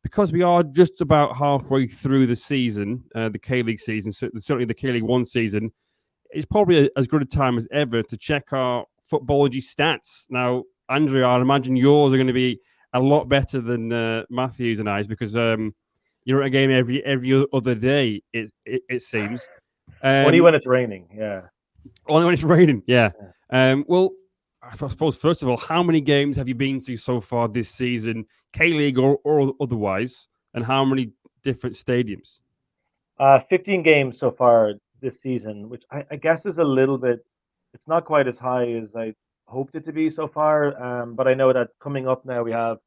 because we are just about halfway through the season, the K League season, certainly the K League One season, it's probably as good a time as ever to check our footballogy stats. Now, Andrea, I imagine yours are going to be a lot better than Matthew's and I's because you're at a game every other day. It seems. Only when it's raining. Yeah. Only when it's raining. Yeah. Yeah. Well, I suppose first of all, how many games have you been to so far this season, K League or otherwise, and how many different stadiums? 15 games so far this season, which I guess is a little bit. It's not quite as high as I hoped it to be so far. But I know that coming up now we have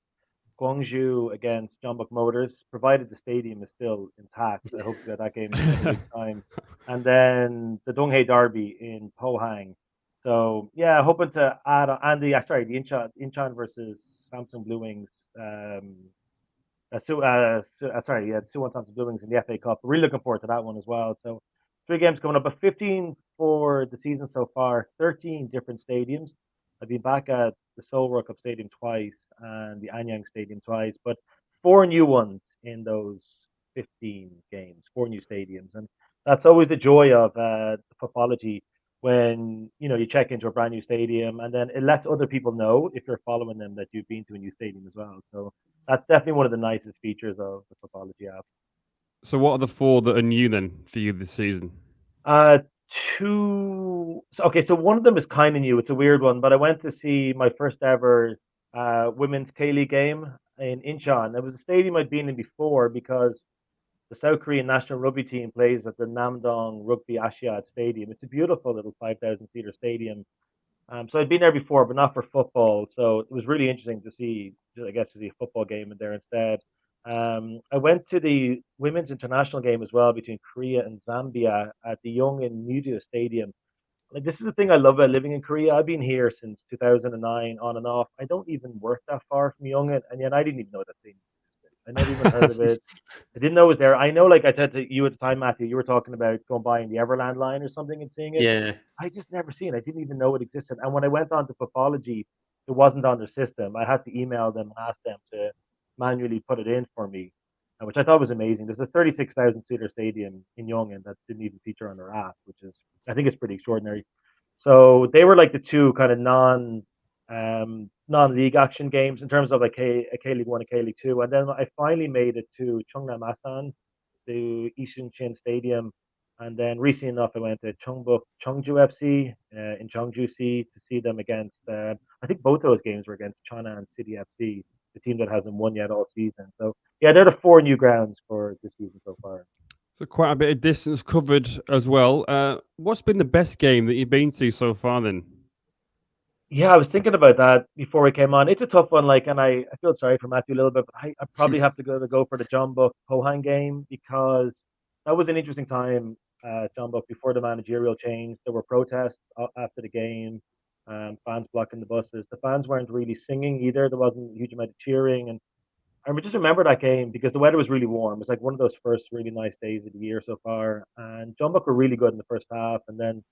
Guangzhou against Jeonbuk Motors, provided the stadium is still intact. I hope to get that game in a week's time. And then the Donghae Derby in Pohang. So yeah, hoping to add on, and the Incheon versus Samsung Blue Wings. Suwon Samsung Blue Wings in the FA Cup. Really looking forward to that one as well. So 3 games coming up, but 15 for the season so far. 13 different stadiums. I've been back at the Seoul World Cup Stadium twice and the Anyang Stadium twice, but 4 new ones in those 15 games, 4 new stadiums. And that's always the joy of footballogy when you check into a brand new stadium and then it lets other people know if you're following them that you've been to a new stadium as well. So that's definitely one of the nicest features of the footballogy app. So, what are the four that are new then for you this season? Uh, two. Okay, so one of them is kind of new. It's a weird one, but I went to see my first ever women's K League game in Incheon. It was a stadium I'd been in before because the South Korean national rugby team plays at the Namdong Rugby Asiad Stadium. It's a beautiful little 5,000 seater stadium. So I'd been there before, but not for football. So it was really interesting to see, I guess, to see a football game in there instead. I went to the women's international game as well between Korea and Zambia at the Yongin Media Stadium. Like this is the thing I love about living in Korea. I've been here since 2009, on and off. I don't even work that far from Yongin, and yet I didn't even know that thing existed. I never even heard of it. I didn't know it was there. I know, like I said to you at the time, Matthew, you were talking about going by in the Everland line or something and seeing it. Yeah. I just never seen it. I didn't even know it existed. And when I went on to Pathology, it wasn't on their system. I had to email them and ask them to manually put it in for me, which I thought was amazing. There's a 36,000 seater stadium in Yongin that didn't even feature on their app, which is, I think, it's pretty extraordinary. So they were like the two kind of non-league action games in terms of like a K League One, a K League Two, and then I finally made it to Cheongnam Asan, the Ishin Chin Stadium, and then recently enough I went to Cheongju FC in Cheongju to see them against. I think both those games were against China and City FC, the team that hasn't won yet all season. So yeah, they're the 4 new grounds for this season so far. So quite a bit of distance covered as well. What's been the best game that you've been to so far then? Yeah, I was thinking about that before we came on. It's a tough one, like, and I feel sorry for Matthew a little bit, but I probably have to go for the Jeonbuk Pohang game because that was an interesting time. Jeonbuk before the managerial change, there were protests after the game, fans blocking the buses. The fans weren't really singing either. There wasn't a huge amount of cheering, and just remember that game because the weather was really warm. It was like one of those first really nice days of the year so far, and Jeonbuk were really good in the first half, and then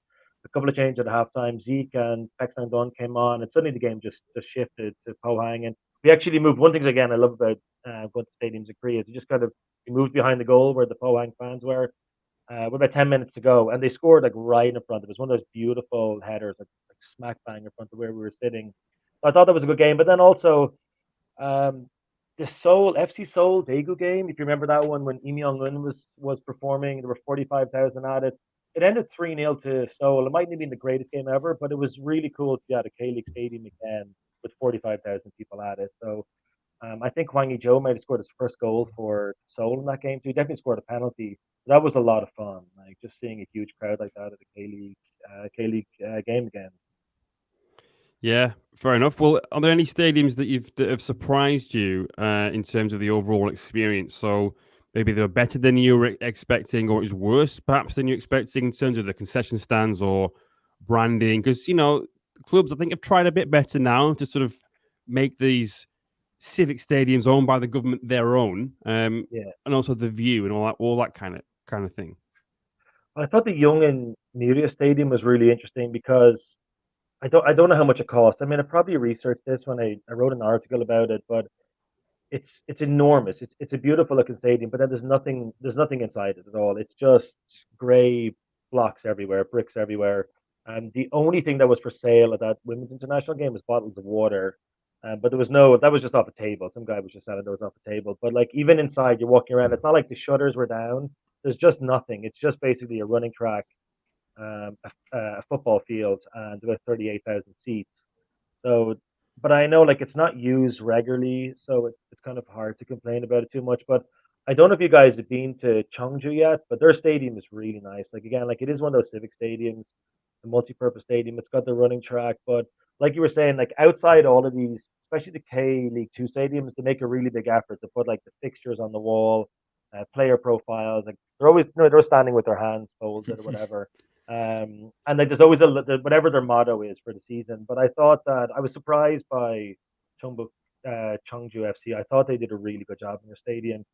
a couple of changes at halftime. Zeke and Peck Sang Don came on, and suddenly the game just shifted to Pohang. And we actually moved. One thing again I love about going to stadiums in Korea is you just kind of we moved behind the goal where the Pohang fans were. With about 10 minutes to go, and they scored like right in front of us. One of those beautiful headers, like smack bang in front of where we were sitting. So I thought that was a good game. But then also um, the Seoul FC Seoul Daegu game, if you remember that one when Im Young Un was performing, there were 45,000 at it. It ended 3-0 to Seoul. It mightn't have been the greatest game ever, but it was really cool to be at a K League stadium again with 45,000 people at it. So I think Hwang Hee-jo might have scored his first goal for Seoul in that game too. He definitely scored a penalty. That was a lot of fun, like just seeing a huge crowd like that at a K League game again. Yeah, fair enough. Well, are there any stadiums that have surprised you in terms of the overall experience? So maybe they were better than you were expecting, or it was worse perhaps than you were expecting in terms of the concession stands or branding? Because clubs I think have tried a bit better now to sort of make these civic stadiums owned by the government their own, Yeah, and also the view and all that kind of thing. I thought the Young Media Stadium was really interesting because I don't know how much it cost. I mean, I probably researched this when I wrote an article about it, but it's enormous. It's a beautiful looking stadium, but then there's nothing inside it at all. It's just grey blocks everywhere, bricks everywhere. And the only thing that was for sale at that women's international game was bottles of water. But there was no that was just off a table. Some guy was just selling those off a table. But like even inside, you're walking around. It's not like the shutters were down. There's just nothing. It's just basically a running track, a football field, and about 38,000 seats. So, but I know like it's not used regularly, so it's kind of hard to complain about it too much. But I don't know if you guys have been to Cheongju yet, but their stadium is really nice. Like again, like it is one of those civic stadiums, a multi-purpose stadium. It's got the running track, but like you were saying, like outside all of these, especially the K League Two stadiums, they make a really big effort to put like the fixtures on the wall, player profiles. Like they're always, they're standing with their hands folded or whatever. And like there's always whatever their motto is for the season. But I thought that I was surprised by Chungbu, Cheongju FC. I thought they did a really good job in their stadium.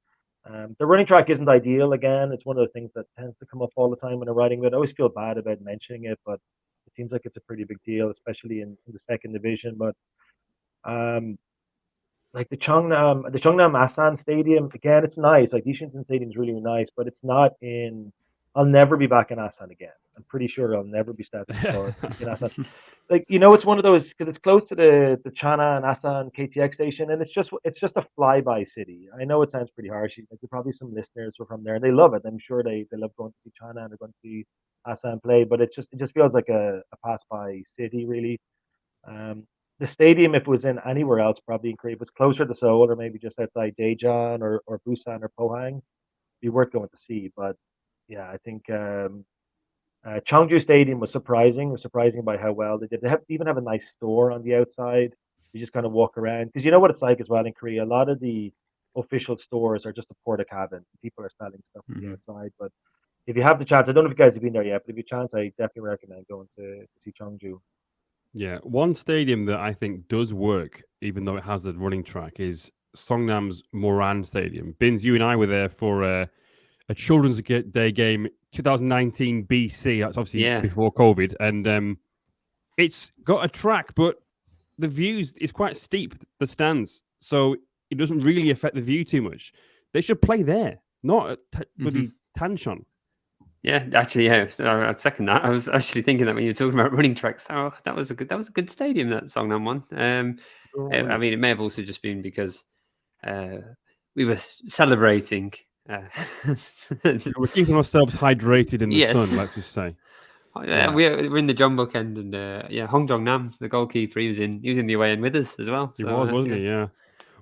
The running track isn't ideal. Again, it's one of those things that tends to come up all the time when I'm writing about it. I always feel bad about mentioning it, but it seems like it's a pretty big deal, especially in the second division. But um, like the Cheongnam Asan Stadium, again, it's nice. Like Ishinsen Stadium is really nice, but it's not in. I'll never be back in Asan again. I'm pretty sure I'll never be stepping foot in Asan. Like it's one of those because it's close to the Chana and Asan KTX station, and it's just a flyby city. I know it sounds pretty harsh. Like there probably some listeners were from there, and they love it. I'm sure they love going to see Chana and they're going to see Asan play, but it just feels like a pass by city really. Um, the stadium, if it was in anywhere else, probably in Korea, if it was closer to Seoul or maybe just outside Daejeon or Busan or Pohang, be worth going to see. But yeah, I think Cheongju Stadium was surprising. Was surprising by how well they did. Even have a nice store on the outside. You just kind of walk around because you know what it's like as well in Korea. A lot of the official stores are just a porta cabin. People are selling stuff on the Mhm. outside. But if you have the chance, I don't know if you guys have been there yet, but if you have a chance, I definitely recommend going to see Cheongju. Yeah, one stadium that I think does work, even though it has the running track, is Songnam's Moran Stadium. Bins, you and I were there for a Children's Day game, 2019 BC. That's obviously Yeah. before COVID, and it's got a track, but the views is quite steep. The stands, so it doesn't really affect the view too much. They should play there, not at bloody Tanchon. Yeah, actually, yeah, I'd second that. I was actually thinking that when you were talking about running tracks. Oh, that was a good stadium, that Songnam one. I mean, it may have also just been because we were celebrating. We're keeping ourselves hydrated in the Yes. sun. Let's just say. Yeah. We're in the Jeonbuk end, and yeah, Hong Jong Nam, the goalkeeper, he was in the away end with us as well. He So, was, wasn't yeah. he? Yeah.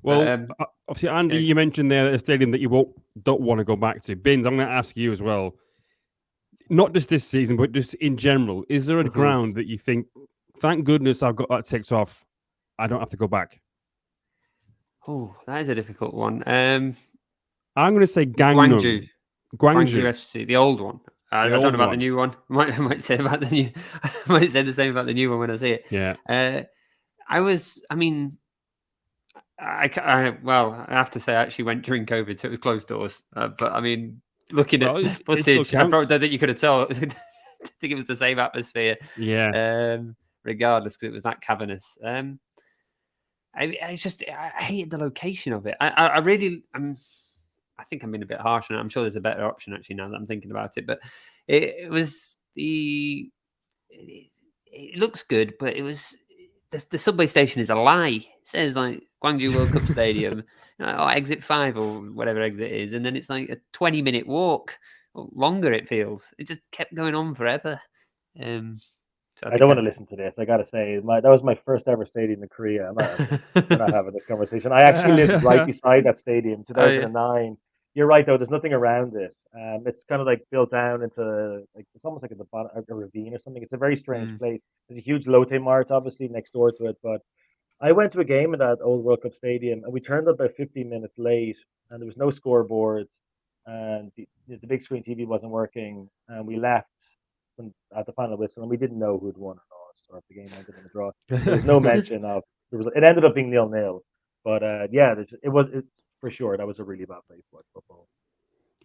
Well, obviously, Andy, you mentioned there a stadium that you don't want to go back to. Bins, I'm going to ask you as well. Not just this season, but just in general, is there a ground that you think, thank goodness I've got that ticked off, I don't have to go back? Oh, that is a difficult one. I'm going to say Gangnam. Gwangju FC, the old one. I don't know about the one. new one. I might say about the new. I might say the same about the new one when I see it. Yeah. I mean, well, I have to say, I actually went during COVID, so it was closed doors. But I mean, looking at the footage, I probably don't think you could have told. I think it was the same atmosphere. Yeah. Regardless, because it was that cavernous. I hated the location of it. I really, I think I'm being a bit harsh on it. I'm sure there's a better option actually now that I'm thinking about it. But it was it looks good, but it was the subway station is a lie. It says like Gwangju World Cup Stadium, exit 5 or whatever exit is, and then it's like a 20-minute walk or longer. It feels it just kept going on forever. So I don't want to listen to this. I gotta say, that was my first ever stadium in Korea. We're not having this conversation. I actually lived right beside that stadium, 2009. You're right though. There's nothing around it. It's kind of like built down into like it's almost like at the bottom of a ravine or something. It's a very strange place. There's a huge Lotte Mart obviously next door to it. But I went to a game in that old World Cup stadium, and we turned up about 15 minutes late, and there was no scoreboard, and the big screen TV wasn't working, and we left at the final whistle, and we didn't know who'd won or lost, or if the game ended in a draw. There was no mention of it ended up being 0-0, but yeah, it for sure that was a really bad place to watch football.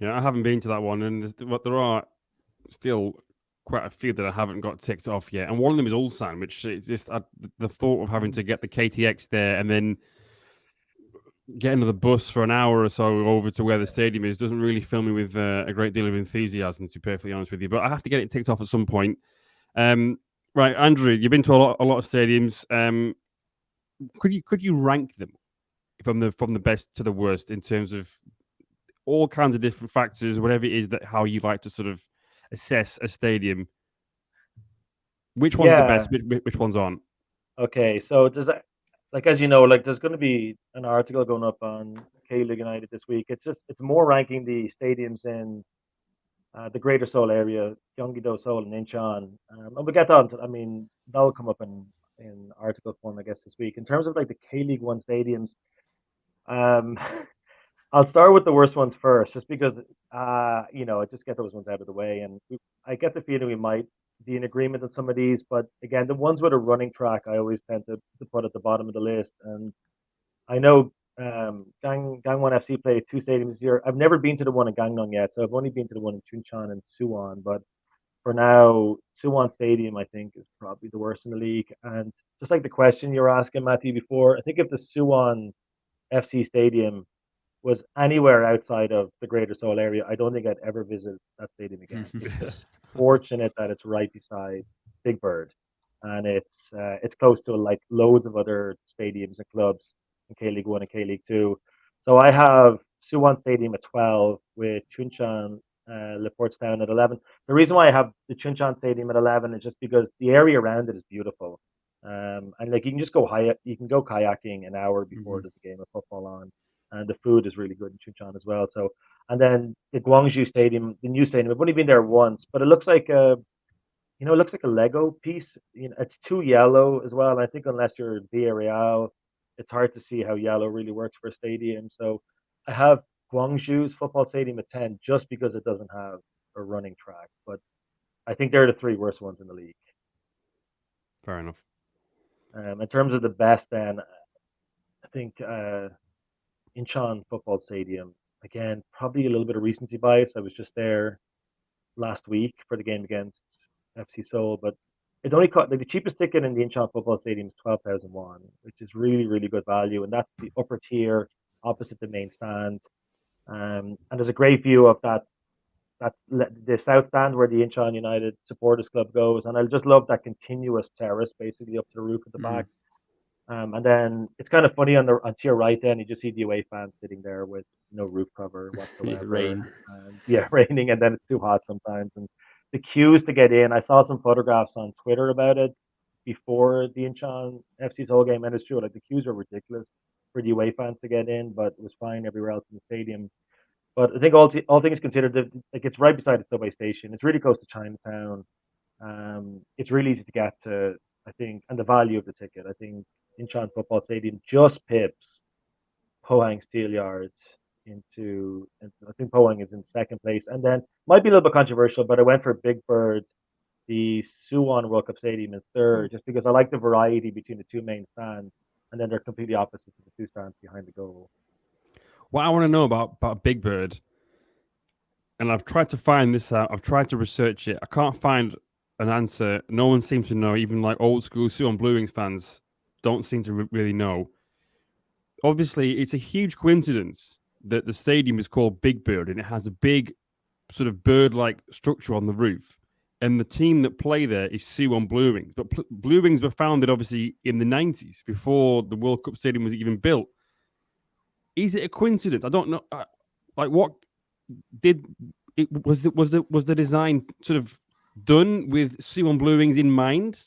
Yeah, I haven't been to that one, and there are still quite a few that I haven't got ticked off yet, and one of them is Ulsan, which is just the thought of having to get the KTX there and then getting another bus for an hour or so over to where the stadium is doesn't really fill me with a great deal of enthusiasm, to be perfectly honest with you. But I have to get it ticked off at some point. Right, Andrew, you've been to a lot of stadiums. Could you rank them from the best to the worst in terms of all kinds of different factors, whatever it is that how you like to sort of assess a stadium? Which one's the best? Which ones aren't? Okay, so does that, like, as you know, like there's going to be an article going up on K-League United this week. It's more ranking the stadiums in the Greater Seoul area, Gyeonggi-do, Seoul, and Incheon. And we'll get on to, I mean, that'll come up in article form, I guess, this week. In terms of like the K-League One stadiums, um, I'll start with the worst ones first, just because, just get those ones out of the way. And I get the feeling we might be in agreement on some of these, but again, the ones with a running track, I always tend to put at the bottom of the list. And I know Gangwon FC played two stadiums this year. I've never been to the one in Gangneung yet, so I've only been to the one in Chuncheon and Suwon. But for now, Suwon Stadium, I think, is probably the worst in the league. And just like the question you were asking, Matthew, before, I think if the Suwon FC Stadium was anywhere outside of the Greater Seoul area, I don't think I'd ever visit that stadium again. It's just fortunate that it's right beside Big Bird, and it's close to like loads of other stadiums and clubs in K League One and K League Two. So I have Suwon Stadium at 12 with Chunchan Leportstown at 11. The reason why I have the Chunchan Stadium at 11 is just because the area around it is beautiful. And like you can just you can go kayaking an hour before there's a game of football on, and the food is really good in Chuncheon as well. So, and then the Gwangju Stadium, the new stadium, I've only been there once, but it looks like it looks like a Lego piece. It's too yellow as well. I think unless you're Villarreal, it's hard to see how yellow really works for a stadium. So, I have Gwangju's football stadium at 10 just because it doesn't have a running track. But I think they're the three worst ones in the league. Fair enough. In terms of the best, then I think Incheon Football Stadium. Again, probably a little bit of recency bias. I was just there last week for the game against FC Seoul, but it only cost like the cheapest ticket in the Incheon Football Stadium is 12,000 won, which is really really good value, and that's the upper tier opposite the main stand. And there's a great view of that. That's the south stand where the Incheon United Supporters Club goes, and I just love that continuous terrace basically up to the roof at the back. And then it's kind of funny on to your right. Then you just see the away fans sitting there with no roof cover whatsoever. Rain. Raining, and then it's too hot sometimes. And the queues to get in. I saw some photographs on Twitter about it before the Incheon FC Seoul game, and it's true. Like the queues are ridiculous for the away fans to get in, but it was fine everywhere else in the stadium. But I think all things considered, like it's right beside the subway station. It's really close to Chinatown. It's really easy to get to, I think, and the value of the ticket. I think Incheon Football Stadium just pips Pohang Steelyards into, and I think Pohang is in second place. And then might be a little bit controversial, but I went for Big Bird, the Suwon World Cup Stadium in third, just because I like the variety between the two main stands, and then they're completely opposite to the two stands behind the goal. What I want to know about Big Bird, and I've tried to find this out. I've tried to research it. I can't find an answer. No one seems to know. Even like old school Suwon Blue Wings fans don't seem to really know. Obviously, it's a huge coincidence that the stadium is called Big Bird and it has a big sort of bird-like structure on the roof. And the team that play there is Suwon Blue Wings. But Blue Wings were founded, obviously, in the 90s, before the World Cup Stadium was even built. Is it a coincidence? I don't know. What did it was the design sort of done with Suwon Blue Wings in mind,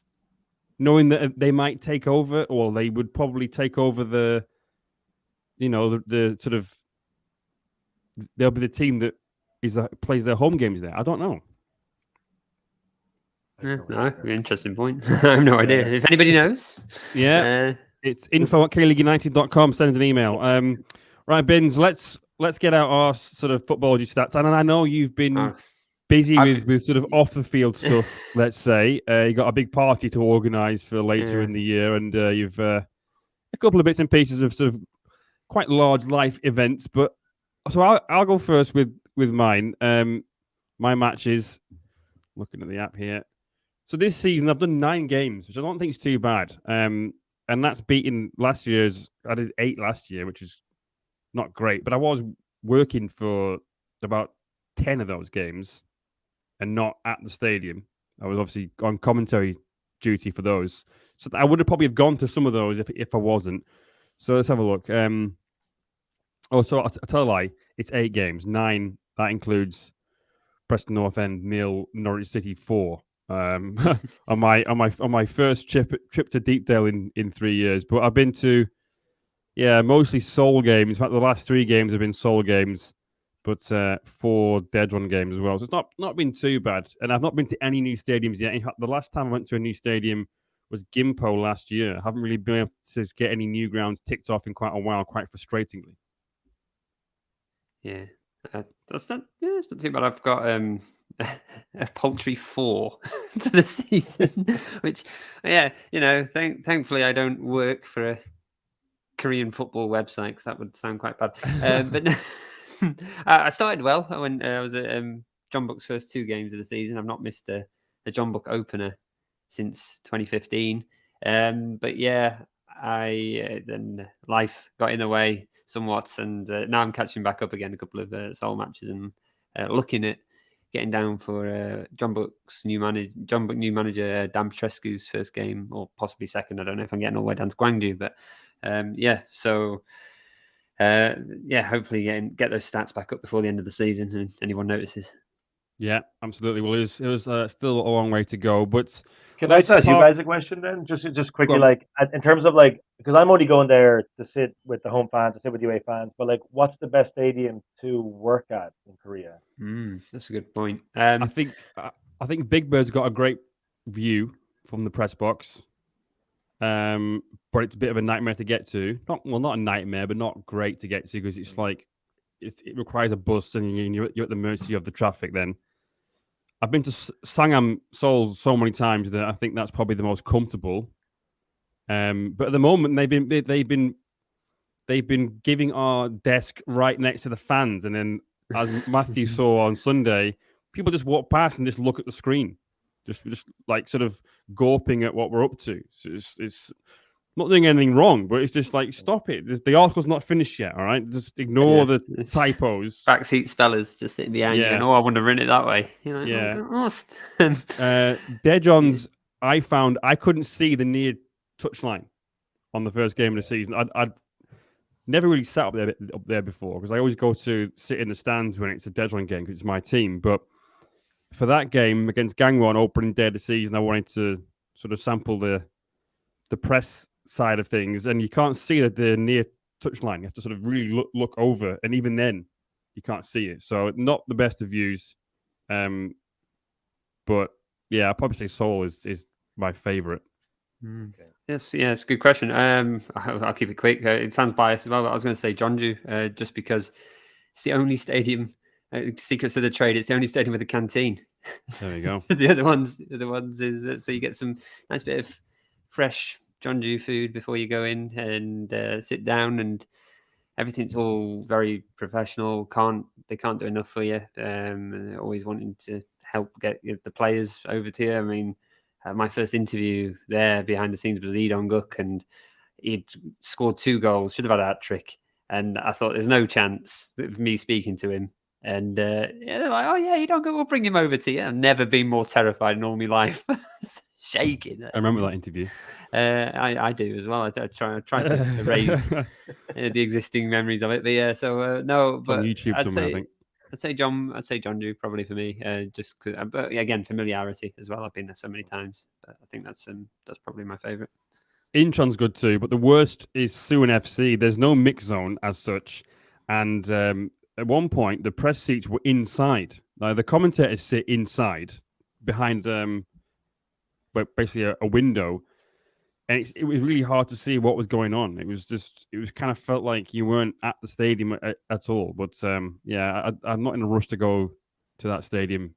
knowing that they might take over, or they would probably take over the sort of they'll be the team that plays their home games there. I don't know. No, interesting point. I have no idea. If anybody knows, it's info@kleagueunited.com. Send us an email. Right, Bins. Let's get out our sort of footballing stats. And I know you've been busy with sort of off the field stuff. Let's say you got a big party to organise for later in the year, and you've a couple of bits and pieces of sort of quite large life events. But so I'll go first with mine. My matches. Looking at the app here. So this season I've done 9 games, which I don't think is too bad. And that's beating last year's. I did 8 last year, which is not great. But I was working for about 10 of those games and not at the stadium. I was obviously on commentary duty for those. So I would have probably have gone to some of those if I wasn't. So let's have a look. So I tell a lie. It's 8 games. 9, that includes Preston North End 0, Norwich City 4. On my first trip to Deepdale in 3 years. But I've been to mostly Seoul games. In fact, the last 3 games have been Seoul games, but 4 Dead Run games as well. So it's not been too bad. And I've not been to any new stadiums yet. In fact, the last time I went to a new stadium was Gimpo last year. I haven't really been able to get any new grounds ticked off in quite a while, quite frustratingly. Yeah. It's not too bad. I've got a paltry 4 for the season, which, thankfully I don't work for a Korean football website because that would sound quite bad. But I started well. I was at John Book's first 2 games of the season. I've not missed a John Book opener since 2015. But yeah, then life got in the way somewhat, and now I'm catching back up again. A couple of Seoul matches and looking at getting down for John Book's new manager Dan Petrescu's first game, or possibly second. I don't know if I'm getting all the way down to Gwangju, but hopefully get those stats back up before the end of the season and anyone notices. Yeah, absolutely. Well, it was still a long way to go, but can I ask you guys a question then? Just quickly, like in terms of like, because I'm only going there to sit with the home fans, to sit with UA fans, but like, what's the best stadium to work at in Korea? That's a good point. I think Big Bird's got a great view from the press box, but it's a bit of a nightmare to get to. Not a nightmare, but not great to get to because it's like it requires a bus and you're at the mercy of the traffic. Then I've been to Sangam, Seoul so many times that I think that's probably the most comfortable. But at the moment, they've been giving our desk right next to the fans, and then as Matthew saw on Sunday, people just walk past and just look at the screen, just like sort of gawping at what we're up to. So it's not doing anything wrong, but it's just like, stop it. The article's not finished yet, all right? Just ignore the typos. Backseat spellers just sitting behind you and, I want to run it that way. You're like, Dejon's, I found I couldn't see the near touchline on the first game of the season. I'd never really sat up there before because I always go to sit in the stands when it's a Dejon game because it's my team. But for that game against Gangwon, opening day of the season, I wanted to sort of sample the press side of things, and you can't see the near touchline. You have to sort of really look over, and even then, you can't see it. So not the best of views. But yeah, I'll probably say Seoul is my favorite. Okay. Yes, it's a good question. I'll keep it quick. It sounds biased as well, but I was going to say Jeonju, just because it's the only stadium. Secrets of the trade. It's the only stadium with a canteen. There you go. the other ones is so you get some nice bit of fresh Jeonju food before you go in and sit down, and everything's all very professional. They can't do enough for you. And they're always wanting to help get the players over to you. I mean, my first interview there behind the scenes was Lee Dong-guk, and he'd scored 2 goals, should have had a hat trick, and I thought there's no chance of me speaking to him. And they're like, "Oh yeah, you don't go. We'll bring him over to you." I've never been more terrified in all my life, shaking. I remember that interview. I do as well. I try to erase the existing memories of it. But yeah, so no, it's but on YouTube somewhere, I think. I'd say Jeonju probably for me. Just but again, familiarity as well. I've been there so many times. But I think that's probably my favorite. Incheon's good too, but the worst is Suwon FC. There's no mix zone as such, and at one point, the press seats were inside. The commentators sit inside behind basically a window. And it was really hard to see what was going on. It was kind of felt like you weren't at the stadium at all. But I'm not in a rush to go to that stadium.